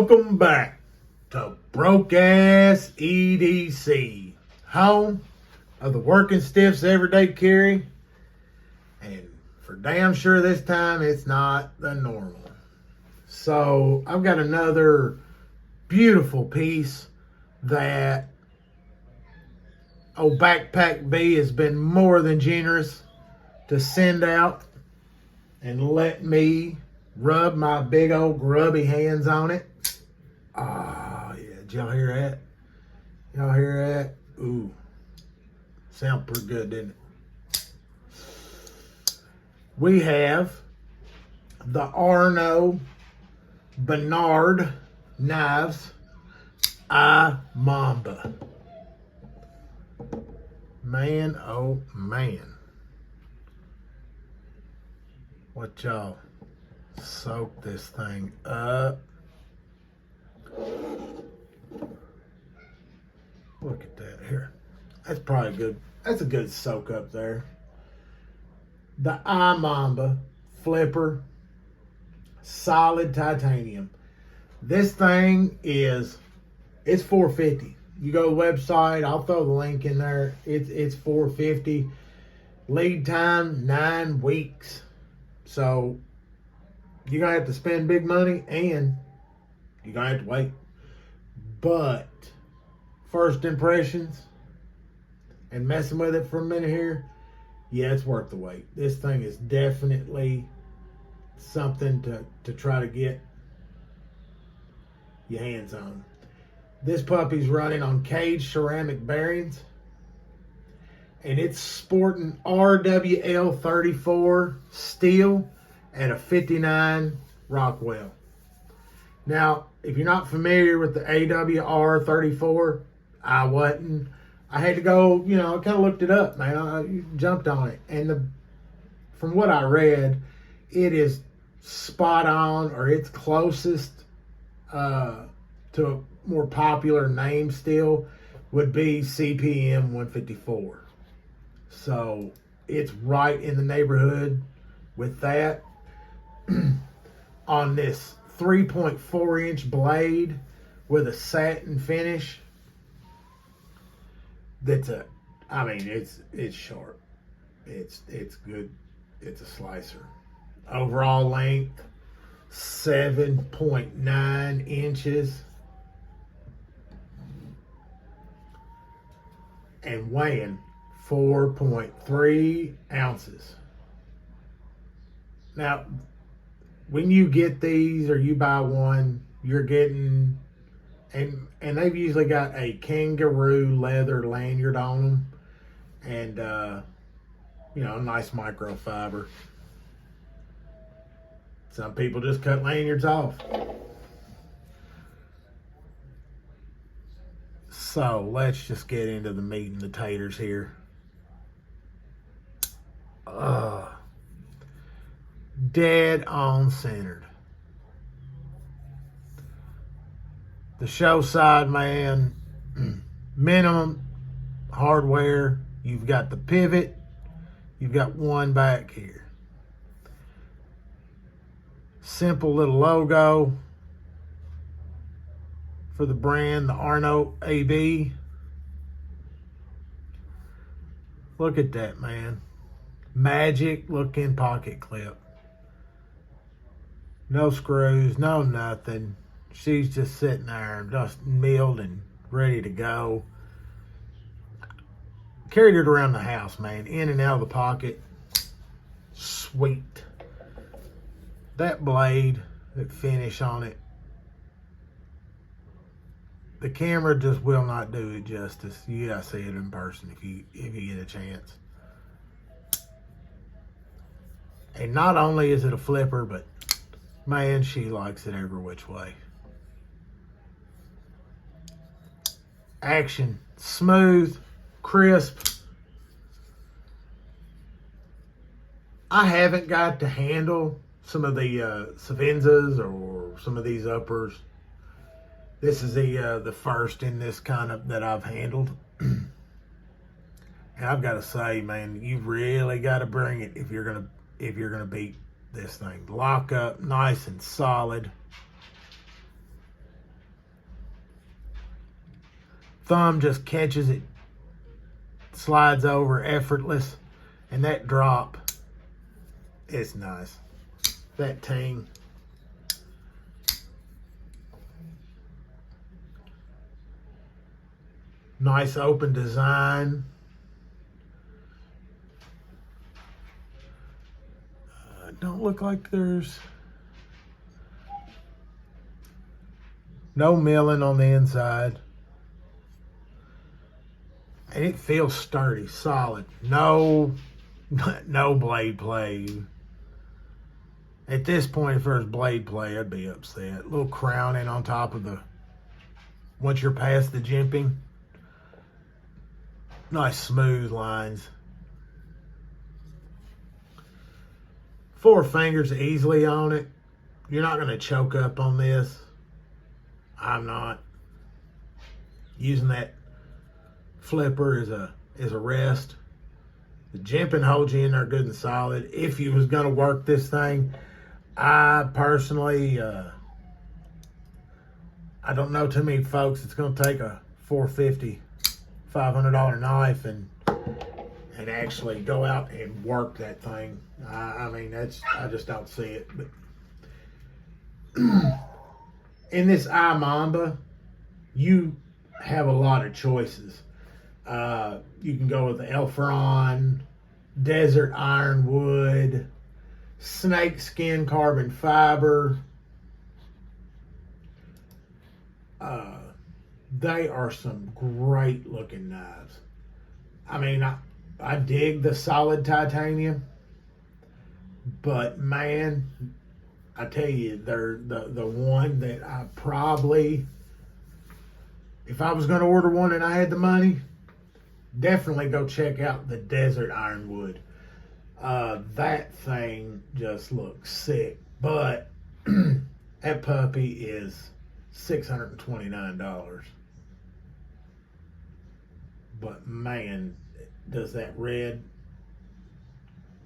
Welcome back to Broke Ass EDC, home of the working stiffs everyday carry, and for damn sure this time it's not the normal. So I've got another beautiful piece that old Backpack B has been more than generous to send out and let me rub my big old grubby hands on it. Ah, yeah. Did y'all hear that? Y'all hear that? Ooh. Sound pretty good, didn't it? We have the Arno Bernard knives iMamba. Man, oh man. What y'all soak this thing up. Look at that here. That's probably good. That's a good soak up there. The iMamba flipper, solid titanium. This thing it's $450. You go to the website, I'll throw the link in there. It's $450. Lead time 9 weeks. So you're gonna have to spend big money and you're gonna have to wait. But first impressions and messing with it for a minute here, yeah, it's worth the wait. This thing is definitely something to try to get your hands on. This puppy's running on caged ceramic bearings, and it's sporting RWL 34 steel at a 59 Rockwell. Now, if you're not familiar with the AWR 34, I wasn't. I had to go, I kind of looked it up, man. I jumped on it. And from what I read, it is spot on, or it's closest to a more popular name still would be CPM 154. So it's right in the neighborhood with that. On this 3.4 inch blade with a satin finish. It's sharp. It's good. It's a slicer. Overall length 7.9 inches. And weighing 4.3 ounces. Now, when you get these or you buy one, you're getting, and they've usually got a kangaroo leather lanyard on them, and nice microfiber. Some people just cut lanyards off. So let's just get into the meat and the taters here. Dead on centered. The show side, man, minimum hardware. You've got the pivot. You've got one back here. Simple little logo for the brand, the Arno AB. Look at that, man. Magic looking pocket clip. No screws, no nothing. She's just sitting there, just milled and ready to go. Carried it around the house, man. In and out of the pocket. Sweet. That blade, that finish on it. The camera just will not do it justice. You gotta see it in person if you get a chance. And not only is it a flipper, but man, she likes it every which way. Action, smooth, crisp. I haven't got to handle some of the Savenzas or some of these uppers. This is the first in this kind of that I've handled. And I've got to say, man, you've really got to bring it if you're gonna beat this thing. Lock up nice and solid. thumb just catches it, slides over effortless, and that drop is nice. That ting. Nice open design. Don't look like there's no milling on the inside. And it feels sturdy, solid. No blade play. At this point, if there's blade play, I'd be upset. A little crowning on top of the, once you're past the jimping. Nice smooth lines. 4 fingers easily on it. You're not going to choke up on this. I'm not. Using that flipper as a rest. The jimping holds you in there good and solid. If you was going to work this thing, I personally, I don't know too many folks that's going to take a $450, $500 knife and actually go out and work that thing. I mean, I just don't see it. But in this iMamba, you have a lot of choices. You can go with the Elfron, desert ironwood, snakeskin carbon fiber. They are some great looking knives. I mean, I dig the solid titanium, but man, I tell you, they're the one that I probably, if I was going to order one and I had the money, definitely go check out the desert ironwood. That thing just looks sick, but that puppy is $629. But man, does that red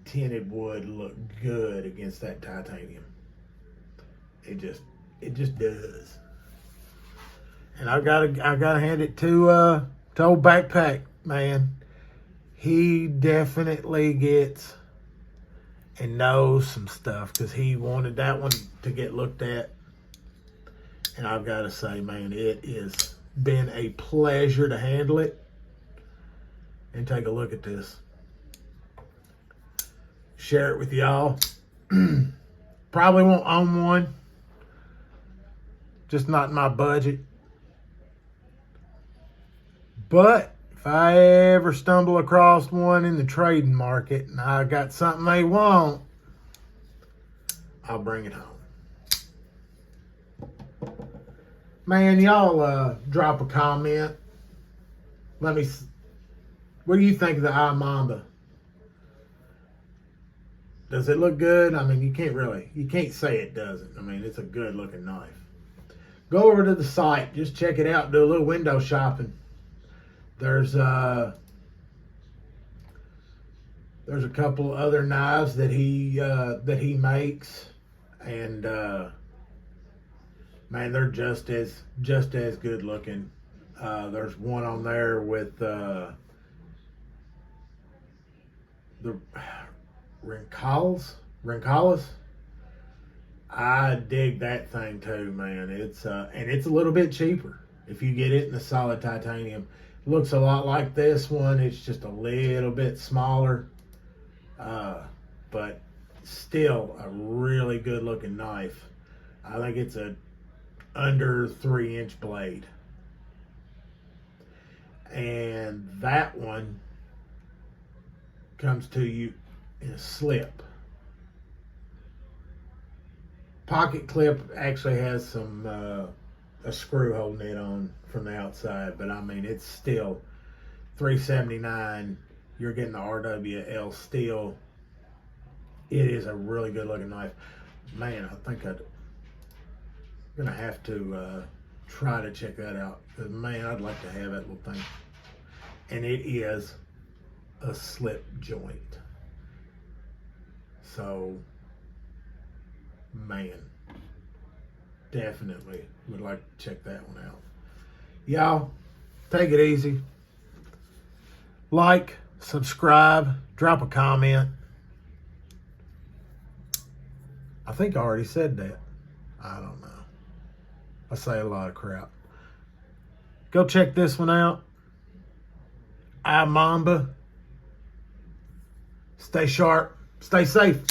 tinted wood look good against that titanium. It just does. And I gotta hand it to old Backpack, man. He definitely gets and knows some stuff, because he wanted that one to get looked at. And I've got to say, man, it has been a pleasure to handle it. And take a look at this. Share it with y'all. Probably won't own one. Just not in my budget. But if I ever stumble across one in the trading market and I got something they want, I'll bring it home. Man, y'all drop a comment. What do you think of the iMamba? Does it look good? I mean, you can't say it doesn't. I mean, it's a good looking knife. Go over to the site, just check it out, do a little window shopping. There's a couple other knives that he makes, and man, they're just as good looking. There's one on there with the Rincalas. I dig that thing too, man. It's and it's a little bit cheaper if you get it in the solid titanium. It looks a lot like this one. It's just a little bit smaller, but still a really good looking knife. I think it's a under 3-inch blade, and that one comes to you in a slip. Pocket clip actually has some a screw holding it on from the outside, but I mean, it's still $379. You're getting the RWL steel. It is a really good looking knife. Man, I think I'm gonna have to try to check that out. But man, I'd like to have that little thing. And it is a slip joint. So, man, definitely would like to check that one out. Y'all, Take it easy. Like, subscribe, drop a comment. I think I already said that. I don't know. I say a lot of crap. Go check this one out. iMamba. Stay sharp. Stay safe.